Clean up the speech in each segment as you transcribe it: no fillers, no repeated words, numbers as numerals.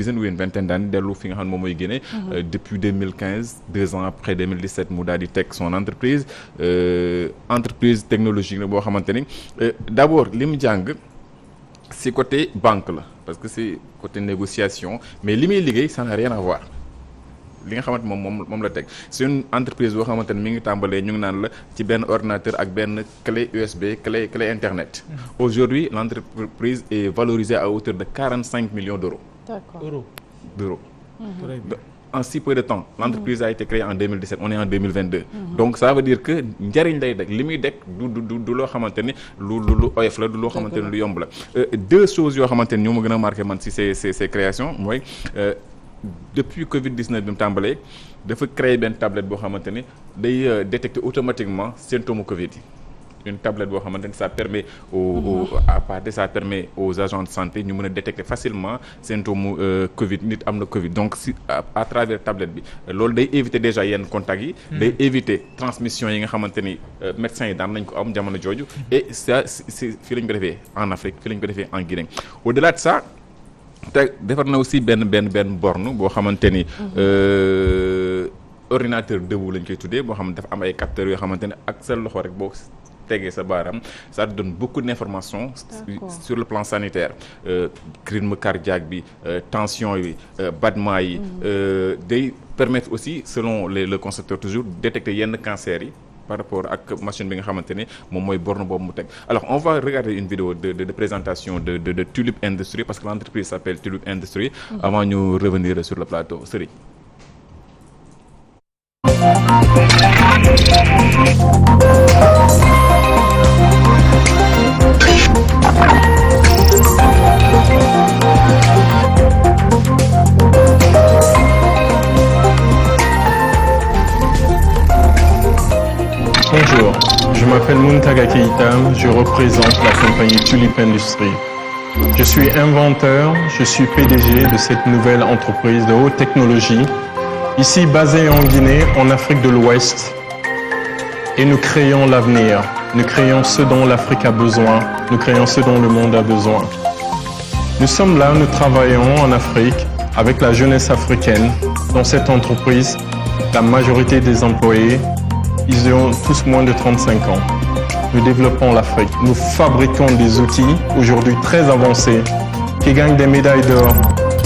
dizaine ou une vingtaine d'années dellu fi nga xam ne moom mooy Guinée. Depuis 2015 2 ans après 2017 mu daal di teg son entreprise technologique la boo xamante ni d'abord li mu jàng si côté banque la parce que c'est côté négociation mais li muy liggéey ça n'a rien à voir li nga xamante moom la teg c'est une entreprise boo xamante ni mi ngi tàmbalee ñu ngi naan la ci benn ordinateur ak benn clé USB clé internet. Aujourd'hui l'entreprise est valorisée à hauteur de 45 millions d'euros. D'accord. D'euros. En si peu de temps l'entreprise a été créée en 2017 on est en 2022. Donc ça veut dire que njariñ lay deg li muy deg du loo xamante ni lu oyof la du loo xamante ni lu yomb la. Deux choses yoo xamante ni ñoo ma gën a marqué man si ces créations mooy depuis Covid-19 bi mu tàmbalee dafa créer benn tablette boo xamante ni day détecter automatiquement symptômes Covid yi. Une tablette boo xamante ni ça permet ça permet aux agents de santé ñu mën a détecter facilement symptômes Covid nit am na Covid donc si à travers tablette bi loolu day éviter déjà yenn contacts yi. day éviter transmission yi nga xamante ni médecins yi daan nañ ko am jamono jooju. Et ça c'est fii la ñu ko defee en Afrique fii la ñu ko defee en Guinée. Au-delà de ça te defar na aussi benn borne boo xamante ni. Ordinateur debout lañ koy tuddee boo xam ne dafa am ay capteurs yoo xamante ne ak sa loxo rek boo tegee sa baaraam ça te donne beaucoup d'informations sur le plan sanitaire rythme cardiaque bi tension yi battement yi day permettre aussi selon le concepteur toujours détecter yenn cancer yi par rapport ak machine bi nga xamante ne moom mooy borne boobu mu teg. Alors on va regarder une vidéo de présentation de Tulip Industries parce que l'entreprise s'appelle Tulip Industries avant ñu revenir sur le plateau. Serigne. Bonjour, je m'appelle Muntaga Keita, je représente la compagnie Tulip Industries. Je suis inventeur, je suis PDG de cette nouvelle entreprise de haute technologie, ici basée en Guinée, en Afrique de l'Ouest. Et nous créons l'avenir, nous créons ce dont l'Afrique a besoin, nous créons ce dont le monde a besoin. Nous sommes là, nous travaillons en Afrique avec la jeunesse africaine. Dans cette entreprise, la majorité des employés, ils ont tous moins de 35 ans. Nous développons l'Afrique. Nous fabriquons des outils aujourd'hui très avancés qui gagnent des médailles d'or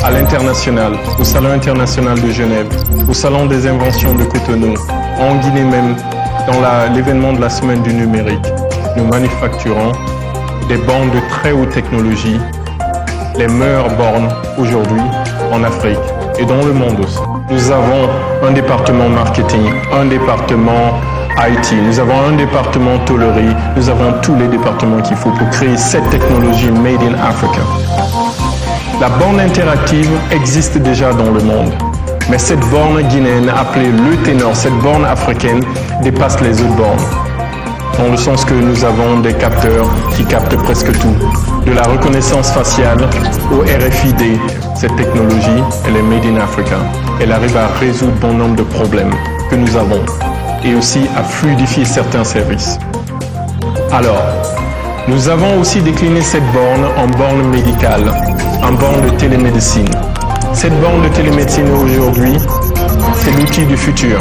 à l'international, au Salon international de Genève, au Salon des inventions de Cotonou, en Guinée même, dans l'événement de la semaine du numérique. Nous manufacturons des bornes de très haute technologie, les meilleures bornes aujourd'hui en Afrique et dans le monde aussi. Nous avons un département marketing, un département IT, nous avons un département tôlerie, nous avons tous les départements qu'il faut pour créer cette technologie made in Africa. La borne interactive existe déjà dans le monde, mais cette borne guinéenne appelée le ténor, cette borne africaine dépasse les autres bornes. Dans le sens que nous avons des capteurs qui captent presque tout. De la reconnaissance faciale au RFID, cette technologie, elle est made in Africa. Elle arrive à résoudre bon nombre de problèmes que nous avons et aussi à fluidifier certains services. Alors, nous avons aussi décliné cette borne en borne médicale, en borne de télémédecine. Cette borne de télémédecine aujourd'hui, c'est l'outil du futur.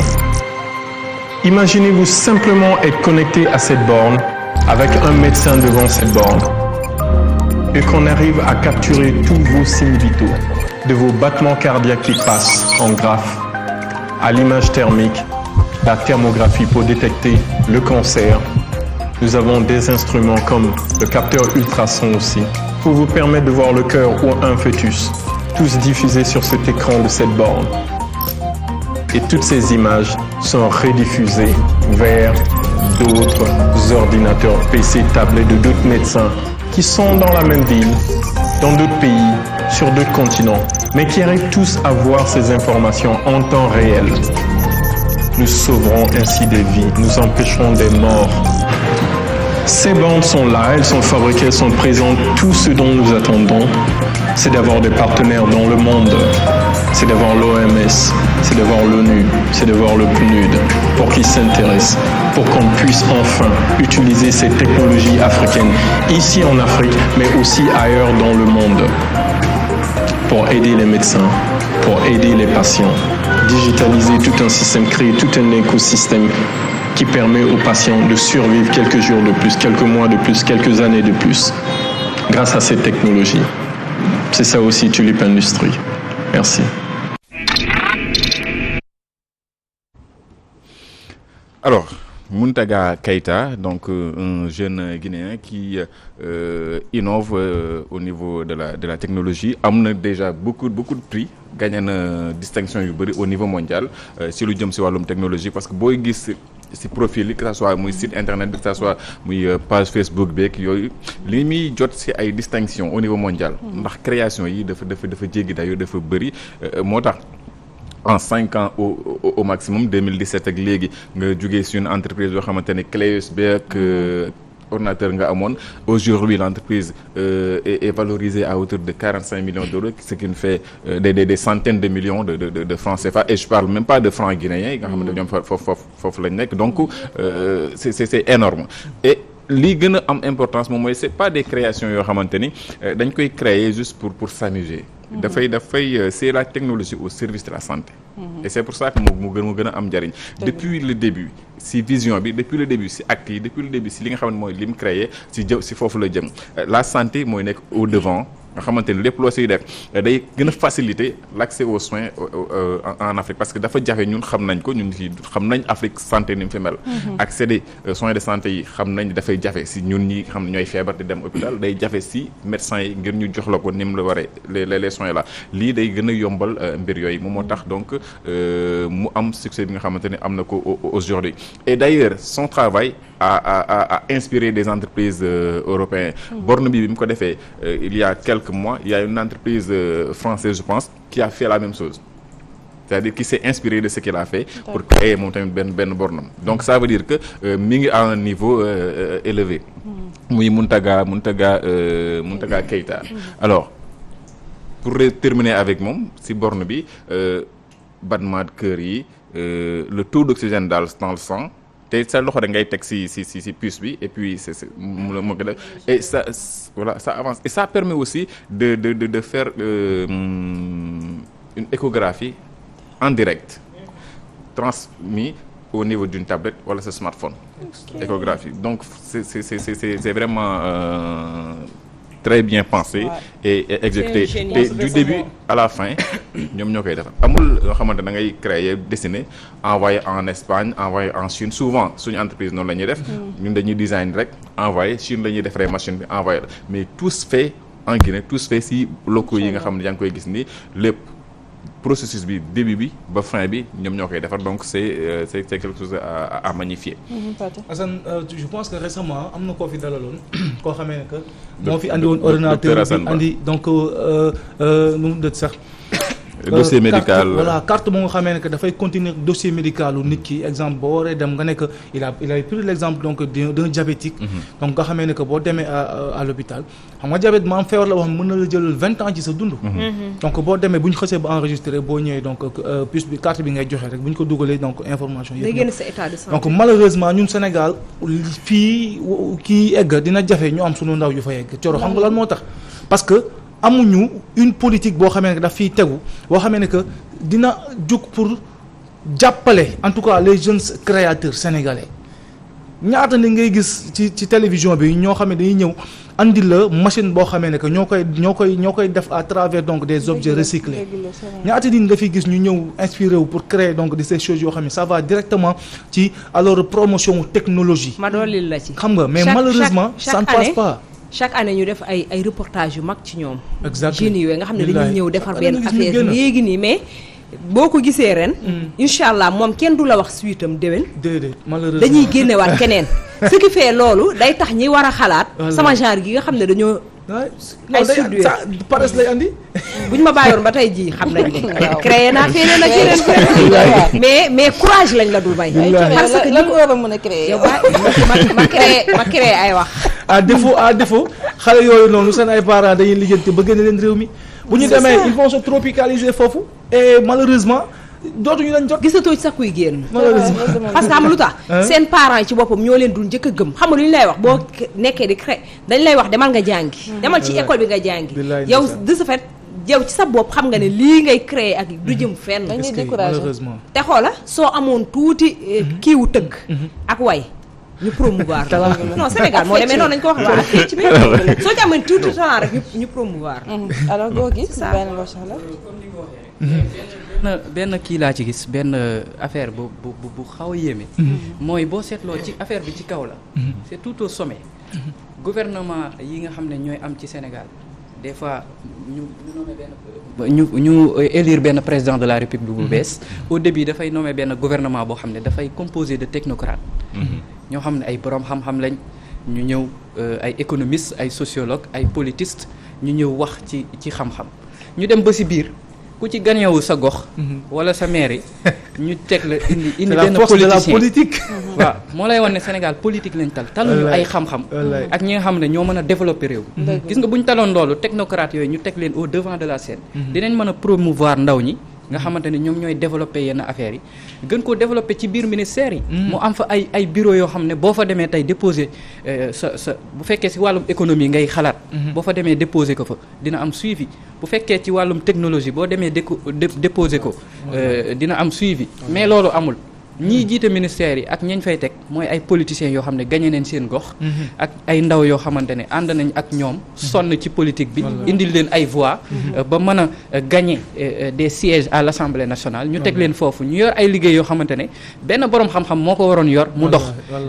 Imaginez-vous simplement être connecté à cette borne avec un médecin devant cette borne et qu'on arrive à capturer tous vos signes vitaux, de vos battements cardiaques qui passent en graphe, à l'image thermique, la thermographie pour détecter le cancer. Nous avons des instruments comme le capteur ultrason aussi, pour vous permettre de voir le cœur ou un fœtus, tous diffusés sur cet écran de cette borne. Et toutes ces images sont rediffusées vers d'autres ordinateurs, PC, tablettes de d'autres médecins qui sont dans la même ville, dans d'autres pays, sur d'autres continents, mais qui arrivent tous à voir ces informations en temps réel. Nous sauverons ainsi des vies, nous empêcherons des morts. Ces bornes sont là, elles sont fabriquées, elles sont présentes. Tout ce dont nous attendons, c'est d'avoir des partenaires dans le monde. C'est d'avoir l'OMS, c'est d'avoir l'ONU, c'est d'avoir le PNUD pour qu'ils s'intéressent, pour qu'on puisse enfin utiliser ces technologies africaines ici en Afrique, mais aussi ailleurs dans le monde. pour aider les médecins, pour aider les patients. Digitaliser tout un système, créer tout un écosystème qui permet aux patients de survivre quelques jours de plus, quelques mois de plus, quelques années de plus, grâce à cette technologie. C'est ça aussi Tulip Industries. Merci. Alors, Mountaga Keïta, donc un jeune Guinéen qui innove au niveau de la technologie, amène déjà beaucoup de prix, gagne une distinction au niveau mondial si lu jëm si wàllum technologie parce que booy gis si profil yi que ça soit muy site internet bi que ça soit muy page Facebook beeg yooyu li muy jot si ay distinction au niveau mondial ndax création yi dafa jéggi dayo dafa bëri moo tax en 5 ans au maximum 2017 ak léegi nga jógee si une entreprise yoo xamante ne clé USB ak ordinateur nga amoon. Aujourd'hui l'entreprise est valorisée à hauteur de 45 millions d'euros, ce qui nous fait des centaines de millions de francs CFA, et je parle même pas de francs guinéens yi nga xamante ne ñoom foofu lañ nekk, donc c'est énorme. Et li gën a am importance moom mooy c'est pas des créations yoo xamante ni dañ koy créer juste pour s'amuser. dafay c'est la technologie au service de la santé. Et c'est pour ça que mu gën a am njariñ depuis le début si vision bi, depuis le début si acte yi, depuis le début si li nga xamante mooy li mu créé si foofu la jëm. La santé mooy nekk au devant nga xamante ni lépp loo siy def day gën a faciliter l'accès aux soins en Afrique, parce que dafa jafe, ñun xam nañ ko, ñun fii xam nañ Afrique santé ni mu fi mel. accéder soins de santé yi xam nañ dafay jafe si ñun ñi xam ne ñooy feebar di dem hôpital, day jafe si médecins yi ngir ñu jox la ko ni mu la waree les soins là. Lii day gën a yombal mbir yooyu moom moo tax donc mu am succès bi nga xamante ne am na ko aujourd'hui. Et d'ailleurs son travail a inspiré des entreprises européennes. Borne bi mu ko defee il y a quelques mois, il y a une entreprise française, je pense, qui a fait la même chose. C'est-à-dire qui s'est inspiré de ce qu'il a fait pour créer moom tamit benn bornam. Donc ça veut dire que mi ngi à un niveau élevé. muy Mountaga Keïta. Alors pour terminer avec moom si borne bi battement de cœur yi, le taux d'oxygène dans le sang, te sa loxo da ngay teg si puce bi, et puis c'est et ça voilà, ça avance, et ça permet aussi de faire une échographie en direct transmis au niveau d'une tablette wala sa smartphone. Échographie, donc c'est vraiment très bien pensé et exécuté, et du début à la fin ñoom ñoo koy defar. Amul loo xamante da ngay créer, dessiner, envoyer en Espagne, envoyer en Chine. Souvent suñu entreprise noonu la ñuy def, ñun dañuy design rek envoyer Chine, la ñuy defaree machine bi envoyer la, mais tout se fait en Guinée, tout se fait si locaux yi nga xam ne yaa ngi koy gis ni lépp processus bi début bi ba fin bi ñoom ñoo koy defar, donc c'est quelque chose à magnifier. Assane, je pense que récemment am na koo fi dalaloon koo xamee ne que moo fi andi woon ordinateur bi andi donc nu mu dët sax dossier médical, voilà, carte moo nga xamee ne que dafay continuer dossier médical u nit ki, exemple boo waree dem nga ne que il a pris l'exemple donc d'un diabétique. Donc nga xamee ne que boo demee à l'hôpital, xam nga diabète maam feebar la wax mën na la jël 20 ans ci sa dund. Donc boo demee bu ñu xësee ba enregistré, boo ñëwee donc puce bi, carte bi ngay joxe rek bu ñu ko dugalee donc information yëpp génn sa état de santé. Donc malheureusement ñun Sénégal fii kii egg dina jafe ñu am sunu ndaw yu fa egg. Coro xam nga lan moo tax, parce que amuñu une politique boo xamee ne daf fiy tegu, boo xamee ne que dina jug pour jàppale en tout cas les jeunes créateurs sénégalais. Ñaata ni ngay gis ci télévision bi ñoo xam ne dañuy ñëw andi la machine boo xamee ne que ñoo koy def à travers donc des objets recyclés. Ñaata nit nga fi gis ñu ñëw inspiré wu pour créer donc de ces choses yoo xam ne ça va directement ci alors promotion technologie. ma dolli la ci. xam nga mais malheureusement ça ne passe pas. Chaque année ñu def ay reportages yu mag ci ñoom. Exactement. jeunes yooyu nga xam ne dañuy ñëw defar benn affaire léegi nii, mais boo ko gisee ren. incha allah moom kenn du la wax suite am déwén. déedéet malheureusement dañuy génnewaat keneen. ce qui fait loolu day tax ñi war a xalaat. sama genre gi nga xam ne dañoo. ay studio pares lay andi. buñ ma bàyyoon ba tey jii xam nañ ne. créé naa feneen ak yeneen mais courage lañ la dul may. parce que lan nga war a mën a créer. yow ma créé ay wax. à défaut xale yooyu noonu seen ay parents dañuy lijjanti ba génne leen réew mi. bu ñu demee ils vont se tropicaliser foofu, et malheureusement dootuñu leen jot. gisatoo ci sax kuy génn. malheureusement parce que xam lu tax. seen parents yi ci boppam ñoo leen dul njëkk a gëm. xam nga lu ñu lay wax boo nekkee di créer dañ lay wax demal nga jàngi. demal ci école bi nga jàngi. yow de ce fait yow ci sa bopp xam nga ne lii ngay créer ak du jëm fenn. dañuy est-ce que découragé. malheureusement te xoola soo amoon tuuti kiiwu tëgg ak way ñu promouvoir non Sénégal moo demee noonu nañ ko wax waa fii ci biir soo ci amoon tuuti talent rek ñu promouvoir alors góor gi ça. benn nga soxla. benn kii laa ci gis benn affaire bu xaw a yéeme. mooy boo seetloo ci affaire bi ci kaw la. c'est tout au sommet. gouvernement yi nga xam ne ñooy am ci Sénégal des fois ñu élire benn président de la République bu bees. au début dafay nommer benn gouvernement boo xam ne dafay composé de technocrates. ñoo xam ne ay borom xam-xam lañ ñu ñëw ay économistes ay sociologues ay politistes ñu ñëw wax ci xam-xam ñu dem ba ci biir. ku ci gañewul sa gox wala sa mairie ñu teg la indi benn politique waaw moo lay wan ne Sénégal politique lañ taluñu ay xam-xam ak ñi nga xam ne ñoo mën a développer réew gis nga bu ñu taloon loolu technocrates yooyu ñu teg leen au devant de la scène dinañ mën a promouvoir ndaw ñi nga xamante ne ñoom ñooy développer yenn affaires yi gën koo développer ci biir ministère yi mu am fa ay bureau yoo xam ne boo fa demee tey déposer sa bu fekkee ci wàllum économie ngay xalaat boo fa demee déposer ko fa dina am suivi bu fekkee ci wàllum technologie boo demee déposer ko dina am suivi mais loolu amul ñii jiite ministères yi ak ñañ fay teg mooy ay politiciens yoo xam ne gagné nañ seen gox ak ay ndaw yoo xamante ne ànd nañ ak ñoom sonn ci politique bi indil leen ay voix ba mën a gagné des sièges à l'Assemblée nationale ñu teg leen foofu ñu yor ay liggéey yoo xamante ne benn boroom xam-xam moo ko waroon yor mu dox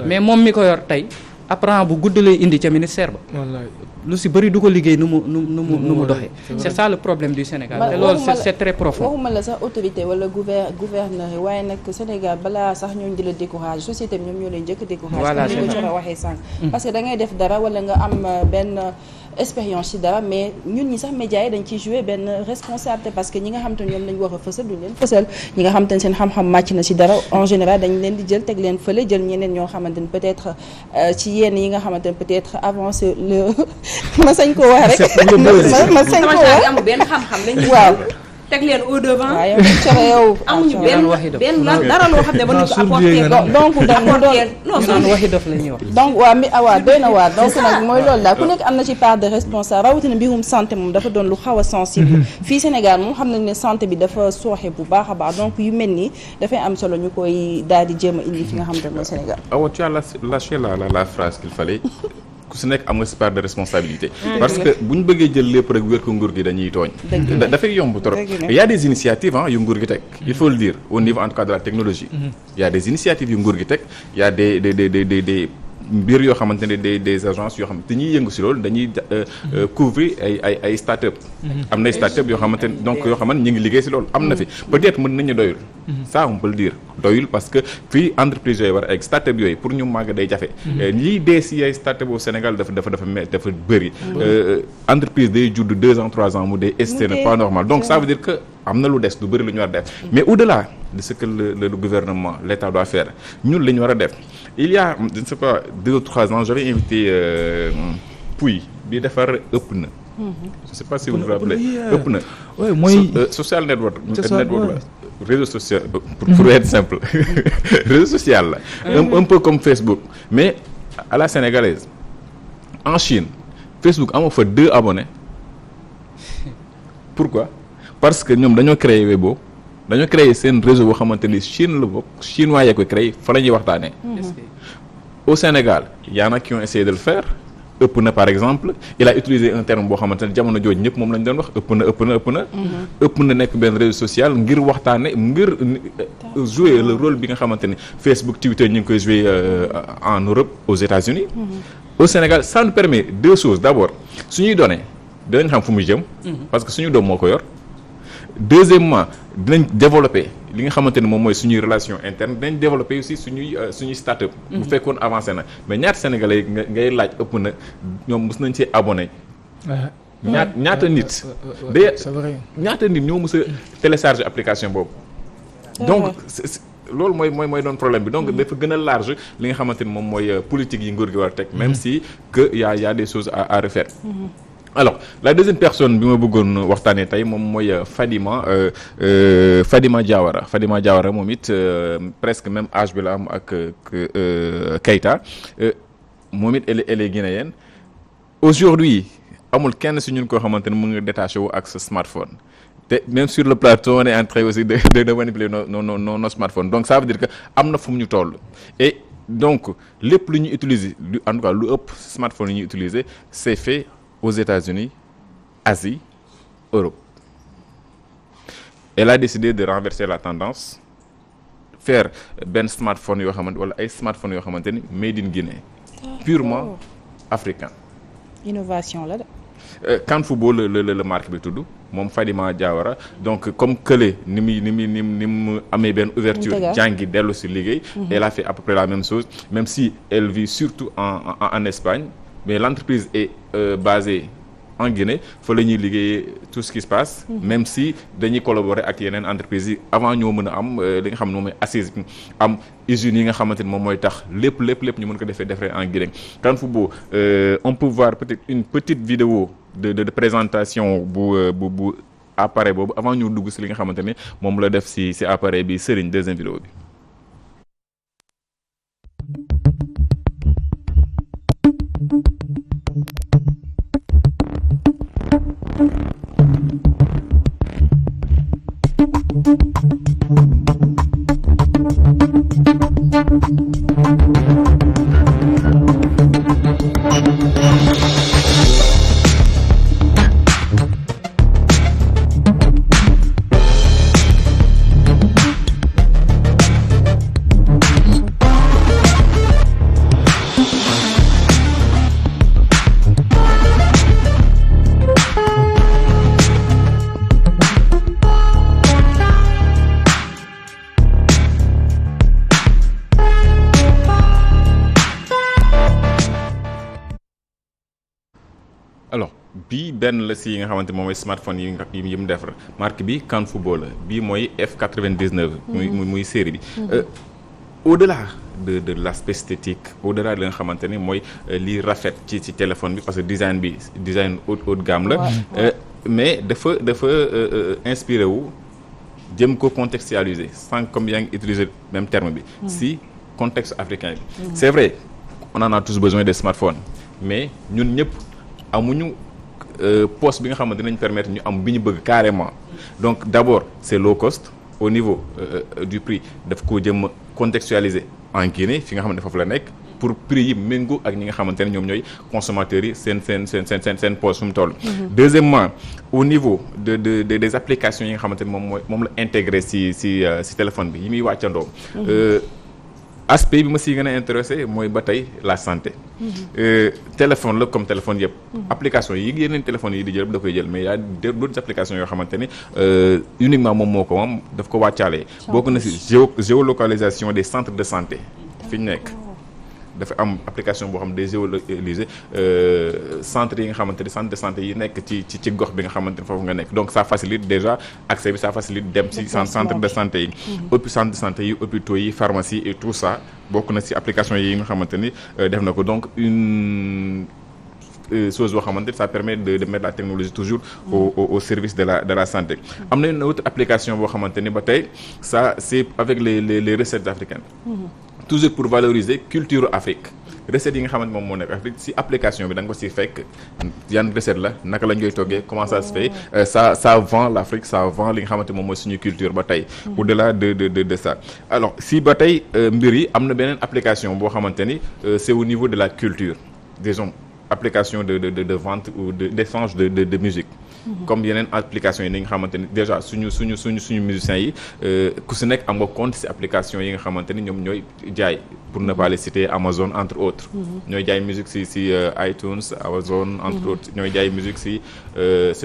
mais moom mi ko yor tey apprend bu gudd lay indi ca ministère ba lu si bëri du ko liggéey nu mu doxee c'est ça le problème du Sénégal te loolu c'est très profond waxuma la sax autorité wala gouverneur yi waaye nag Sénégal balaa sax ñooñu di la découragé société bi ñoom ñoo leen njëkk découragé voilà comme ni ko Thioro waxee sànq parce que da ngay def dara wala nga am benn expérience ci dara mais ñun ñi sax médias yi dañ ciy jouer benn responsabilité parce que ñi nga xam te ñoom lañ war a fësal duñ leen fësal ñi nga xam te seen xam-xam màcc na ci dara en général dañ leen di jël teg leen fële jël ñeneen ñoo xamante ne peut-être ci yenn yi nga xamante ne peut-être avancé le ma sañ ko wax rek ma sañ ko wax amul benn xam-xam lañ waaw teg leen au devant waaw yow Thioro yow amuñu benn dara loo xam ne ba ñu ko apporter donc mu doon ñu naan waxi dof la ñuy wax donc waa mi awaa doy na waar donc nag mooy loolu daal ku nekk am na ci part de responsable rawatina mbirum santé moom dafa doon lu xaw a sensible fii Sénégal moom xam nañ ne santé bi dafa sooxe bu baax a baax donc yu mel nii dafay am solo ñu koy daal di jéem a indi fi nga xam te mooy Sénégal Awa, tu as lâché la phrase qu'il fallait ku si nekk am nga si part de responsabilité parce que bu ñu bëggee jël lépp rek wér ko nguur gi dañuy tooñ dafay yomb trop il y a des initiatives yu nguur gi teg il faut le dire au niveau en tout cas de la technologie il y a des initiatives yu nguur gi teg il y a des mbir yoo xamante ne des agences yoo xamante dañuy yëngu si loolu dañuy couvrir ay start-up am na start-up yoo xamante ne donc yoo xamante ñu ngi liggéey si loolu am na fi peut-être mën nañu doyul ça on peut le dire doyul parce que fii entreprise yooyu war a egg start-up yooyu pour ñu màgg day jafe lii dee si ay start-up au Sénégal dafa bëri entreprise day judd 2 ans 3 ans mu dee et ce n'est pas normal donc ça veut dire que am na lu des lu bëri lu ñu war a def mais au-delà de ce que le gouvernement l'État doit faire ñun li ñu war a def il y a je ne sais pas 2 ou 3 ans j'avais invité Pouy bi defar ëpp na je ne sais pas si vous vous rappelez ëpp na mooy social network la réseau social pour être simple réseau social la un peu comme Facebook mais à la sénégalaise en Chine Facebook amoo fa 2 abonnés pourquoi parce que ñoom dañoo créer Weibo dañoo créer seen réseau boo xamante ni Chine la bokk chinois yee ko créé fa la ñuy waxtaanee au Sénégal y en a qui ont essayé de le faire ëpp na par exemple il a utilisé un terme boo xamante ne jamono jooju ñëpp moom lañ doon wax ëpp na nekk benn réseau social ngir waxtaane ngir jouer le rôle bi nga xamante ne Facebook Twitter ñu ngi koy jouer en Europe aux États-Unis au Sénégal ça nous permet 2 choses d'abord suñuy données dinañ xam fu muy jëm parce que suñu doom moo ko yor deuxièmement dinañ développer li nga xamante ne moom mooy suñuy relation interne dinañ développer aussi suñuy start-up bu fekkoon avancé na mais ñaata sénégalais ngay laaj ëpp na ñoom mës nañ ci abonné ñaata nit ñaata nit ñoo mës a télécharger application boobu donc loolu mooy doon problème bi donc dafa gën a large li nga xamante ne moom mooy politique yi nguur gi war a teg même si que y a des choses à refaire alors la deuxième personne bi ma bëggoon waxtaanee tey moom mooy Fadima Diawara moom it presque même âge bi la am ak Keita moom it elle est guinéenne aujourd'hui amul kenn si ñun koo xamante ne mu ngi détaché wu ak sa smartphone te même sur le plateau on est en train aussi de manipuler nos smartphones donc ça veut dire que am na fu mu ñu toll et donc lépp lu ñu utiliser en tout cas lu ëpp smartphone yi ñuy utiliser c'est fait aux États-Unis Asie Europe. Elle a décidé de renverser la tendance faire benn smartphone yoo xamante wala ay smartphone yoo xamante ni made in Guinée purement africain. innovation la de. Kanfubo la marque bi tudd moom Fadima Diawara donc comme kële ni mu amee benn ouverture jàngi dellu si liggéey. Elle a fait à peu près la même chose même si elle vit surtout en Espagne mais l'entreprise est basée en Guinée fa la ñuy liggéeyee tout ce qui se passe même si dañuy collaborer ak yeneen entreprises yi avant ñoo mën a am li nga xam ne moom mooy assise am usines yi nga xamante ni moom mooy tax lépp ñu mën ko defee en Guinée. Kanfubo on peut voir peut-être une petite vidéo de présentation bu appareil boobu avant ñu dugg si li nga xamante ni moom la def si appareil bi Serigne deuxième vidéo bi. alors bii benn la si yi nga xamante moom mooy smartphone yi mu defar marque bi Kanfubo la bii mooy F99. muy série bi. Au-delà de l'aspect esthétique au-delà de li nga xamante ni mooy lii rafet ci téléphone bi parce que design haut de gamme la. mais dafa inspiré wu jëm ko contextualiser sans comme yaa ngi utiliser même terme bi. si contexte africain bi. C'est vrai on en a tous besoin des smartphones mais ñun ñëpp. amuñu poste bi nga xamante dinañ permettre ñu am bi ñu bëgg carrément donc d'abord c'est low cost au niveau du prix daf ko jëm contextualiser en Guinée fi nga xamante foofu la nekk pour prix yi méngoo ak ñi nga xamante ne ñoom ñooy consommateurs yi seen poste fu mu toll. Deuxièmement au niveau des applications yi nga xamante ne moom la intégré si téléphone bi yi muy wàccandoo. Aspect bi ma si gën a intéressé mooy ba tey la santé. Téléphone la comme téléphone yëpp. application yi yeneen téléphones yi di jël da koy jël mais y a d'autres applications yoo xamante ni uniquement moom moo ko moom daf ko wàccaale. bokk na si géolocalisation des centres de santé fi ñu nekk. dafa am application boo xam ne day géolocaliser centres yi nga xamante ni centre de santé yi nekk ci gox bi nga xamante ni foofu nga nekk donc ça facilite déjà accès bi ça facilite dem ci centre de santé yi. centre de santé yi hôpitaux yi pharmacie et tout ça bokk na ci application yi nga xamante ni def na ko donc une chose boo xamante ni ça permet de mettre la technologie toujours au service de la santé. am na une autre application boo xamante ni ba tey ça c'est avec les recettes africaines. toujours pour valoriser culture Afrique recettes yi nga xamante moom moo nekk Afrique si application bi da nga ko si fekk yan recette la naka lañ koy toggee comment ça se fait ça vend l'Afrique ça vend li nga xamante moom mooy suñu culture ba tey. au-delà de ça alors si ba tey mbir yi am na beneen application boo xamante ni c'est au niveau de la culture disons application de vente ou d'échange de musique. comme yeneen application yi ni nga xamante ni déjà suñu musiciens yi ku si nekk am nga compte si application yi nga xamante ni ñoom ñooy jaay pour ne pas les citer Amazon entre autres. ñooy jaay musique si iTunes Amazon entre autres ñooy jaay musique si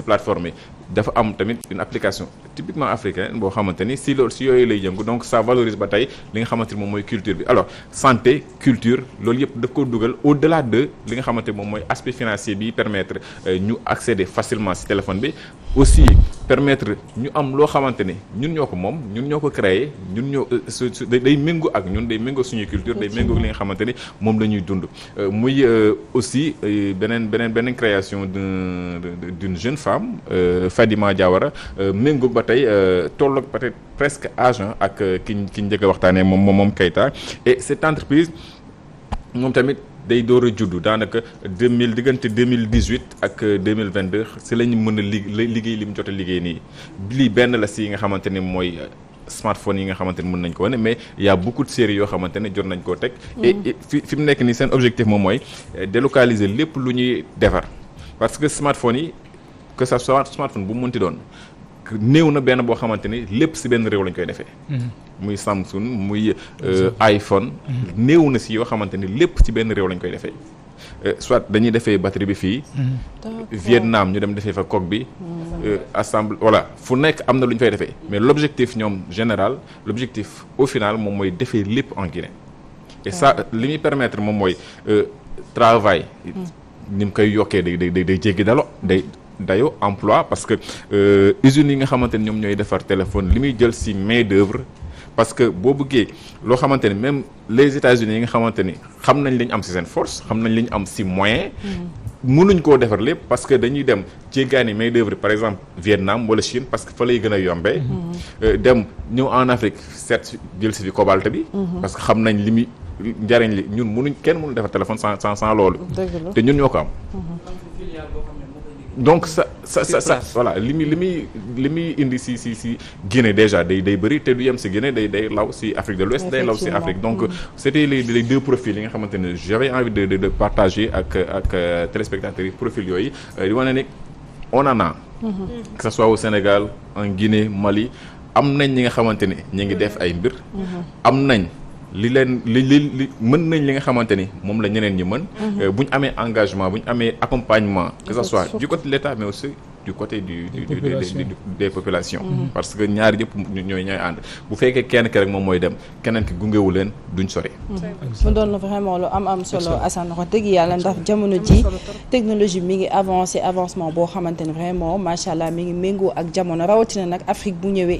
plateforme yi. dafa am tamit une application typiquement africaine boo xamante ni si yooyu lay yëngu donc ça valorise ba tey li nga xamante ni moom mooy culture bi alors santé culture loolu yëpp daf ko dugal au-delà de li nga xamante moom mooy aspect financier bi permettre ñu accéder facilement si téléphone bi aussi permettre ñu am loo xamante ne ñun ñoo ko moom ñun ñoo ko créé ñun ñoo day méngoo ak ñun day méngoo suñuy culture day méngoo li nga xamante ni moom la ñuy dund muy aussi beneen création d'une jeune femme Fadima Diawara méngoo ba tey tolloog peut-être presque âge ak ki njëkk a waxtaanee moom Keita et cette entreprise moom tamit day door a juddu daanaka diggante 2018 ak 2022 si la ñu mën a liggéey li mu jot a liggéey nii lii benn la si yi nga xamante ni mooy smartphone yi nga xamante ni mën nañ ko wane mais il y a beaucoup de séries yoo xamante ne jot nañ koo teg. et fi mu nekk nii seen objectif moom mooy délocaliser lépp lu ñuy defar parce que smartphone yi que ça soit smartphone bu mu mënti doon néew na benn boo xamante ni lépp si benn réew lañ koy defee. muy Samsung muy iPhone. néew na si yoo xamante ni lépp si benn réew lañ koy defee. soit dañuy defee batterie bi fii. Vietnam ñu dem defee fa coque bi. assemble voilà fu nekk am na lu ñu fay defee. mais l'objectif ñoom général l'objectif au final moom mooy defee lépp en Guinée. et ça li muy permettre moom mooy travail. ni mu koy yokkee day jéggi dayo emploi parce que usines yi nga xamante ni ñoom ñooy defar téléphone li muy jël ci main d'œuvre parce que boo bëggee loo xamante ni même les États-Unis yi nga xamante ni xam nañ li ñu am ci seen force xam nañ li ñu am ci moyen mënuñ koo defar lépp parce que dañuy dem jéggaani main d'œuvre par exemple Vietnam wala Chine parce que fa lay gën a yombee dem ñëw en Afrique seet jël ci fi cobalt bi parce que xam nañ li muy njariñ li ñun kenn mënu defar téléphone sans loolu te ñun ñoo ko am donc ça voilà li muy indi si Guinée déjà day bëri te du yem si Guinée day law si Afrique de l'Ouest day law si Afrique donc c'était les deux profils yi nga xamante ne j'avais envie de partager ak téléspectateurs yi profil yooyu di wane ne on en a que ça soit au Sénégal en Guinée Mali am nañ ñi nga xamante ne ñi ngi def ay mbir am nañ li mën nañ li nga xamante ni moom la ñeneen ñi mën bu ñu amee engagement bu ñu amee accompagnement que ça soit du côté de l'État mais aussi du côté des populations parce que ñaar yëpp ñooy ànd bu fekkee kenn ki rek moom mooy dem keneen ki gungewu leen duñ sori mu doon vraiment lu am solo Assane wax dëgg yàlla ndax jamono ji technologie mi ngi avancement boo xamante ni vraiment macha allah mi ngi méngoo ak jamono rawatina nag Afrique bu ñëwee